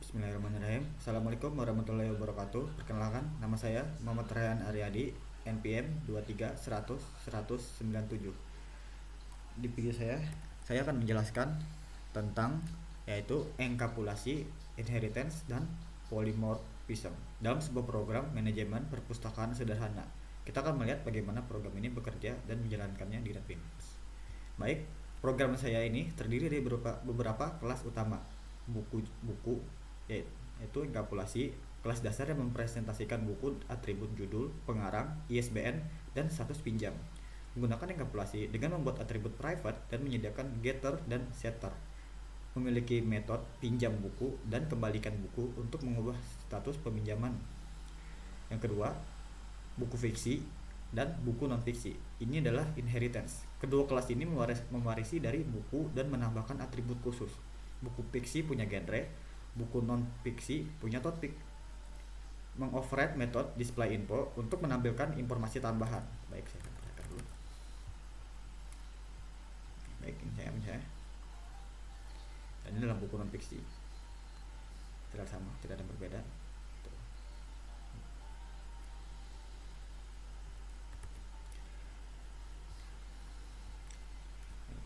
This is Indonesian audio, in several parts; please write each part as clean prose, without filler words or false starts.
Bismillahirrahmanirrahim. Assalamualaikum warahmatullahi wabarakatuh. Perkenalkan, nama saya Muhammad Rayhan Aryadi, NPM 23 100 197. Di video saya akan menjelaskan tentang yaitu enkapsulasi, inheritance, dan polymorphism dalam sebuah program manajemen perpustakaan sederhana. Kita akan melihat bagaimana program ini bekerja dan menjalankannya di NetBeans. Baik, program saya ini terdiri dari beberapa kelas utama. Buku yaitu enkapsulasi, kelas dasar yang mempresentasikan buku, atribut judul, pengarang, ISBN, dan status pinjam. Menggunakan enkapsulasi dengan membuat atribut private dan menyediakan getter dan setter. Memiliki metode pinjam buku dan kembalikan buku untuk mengubah status peminjaman. Yang kedua, buku fiksi dan buku non fiksi. Ini adalah inheritance. Kedua kelas ini mewarisi dari buku dan menambahkan atribut khusus. Buku fiksi punya genre, buku non fiksi punya topik. Mengoverride metode display info untuk menampilkan informasi tambahan. Baik, saya akan perhatikan dulu. Baik, ini saya. Dan ini adalah buku non fiksi. Tidak sama, tidak ada yang berbeda.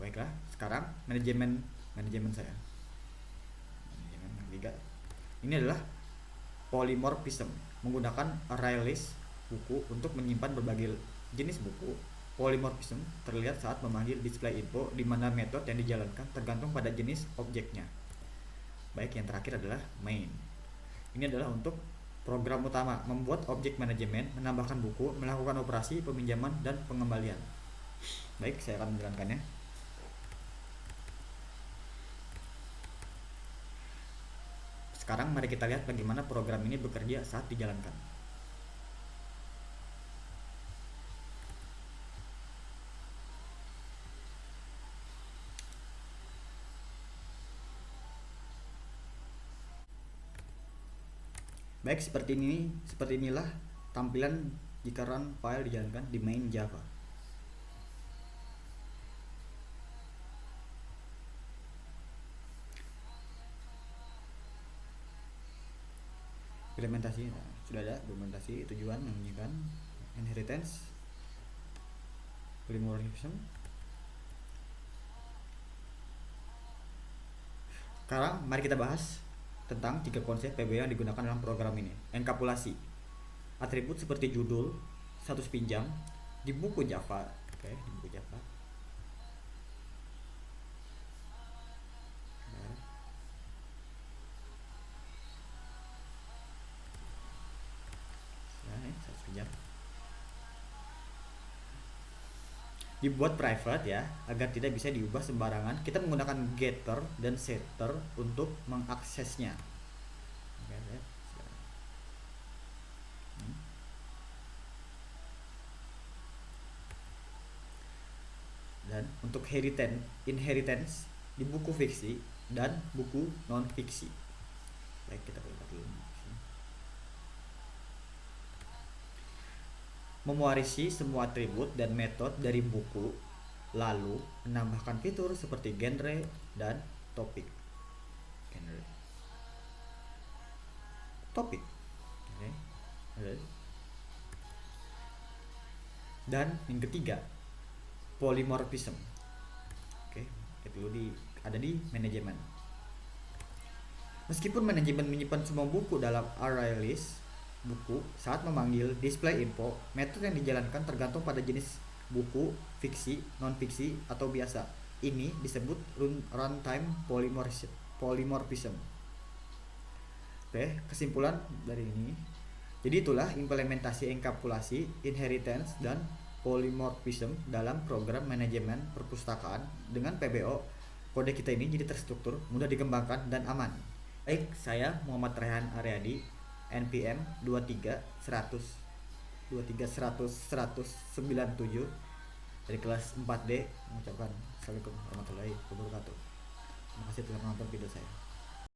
Baiklah, sekarang manajemen saya. Ini adalah polymorphism, menggunakan array list buku untuk menyimpan berbagai jenis buku. Polymorphism terlihat saat memanggil display info, di mana metode yang dijalankan tergantung pada jenis objeknya. Baik, yang terakhir adalah main. Ini adalah untuk program utama, membuat objek manajemen, menambahkan buku, melakukan operasi peminjaman dan pengembalian. Baik, saya akan menjalankannya. Sekarang mari kita lihat bagaimana program ini bekerja saat dijalankan. Baik, seperti inilah tampilan jika run file dijalankan di main Java. Implementasi, sudah ada implementasi tujuan menunjukkan inheritance, polymorphism. Sekarang mari kita bahas tentang 3 konsep PBO yang digunakan dalam program ini. Enkapsulasi, atribut seperti judul, status pinjam di buku Java. Di buku Java. Dibuat private ya, agar tidak bisa diubah sembarangan. Kita menggunakan getter dan setter untuk mengaksesnya. Dan untuk inheritance di buku fiksi dan buku non fiksi. Baik, kita lihat dulu. Mewarisi semua atribut dan metode dari buku, lalu menambahkan fitur seperti genre dan topik. Dan yang ketiga, polymorphism. Itu ada di manajemen. Meskipun manajemen menyimpan semua buku dalam array list buku, saat memanggil display info, metode yang dijalankan tergantung pada jenis buku, fiksi, non fiksi, atau biasa. Ini disebut runtime polymorphism. Kesimpulan dari ini. Jadi itulah implementasi enkapsulasi, inheritance, dan polymorphism dalam program manajemen perpustakaan. Dengan PBO, kode kita ini jadi terstruktur, mudah dikembangkan, dan aman. Baik, saya Muhammad Rayhan Aryadi, NPM 23 100 197 dari kelas 4D, mengucapkan Assalamualaikum warahmatullahi wabarakatuh. Terima kasih telah menonton video saya.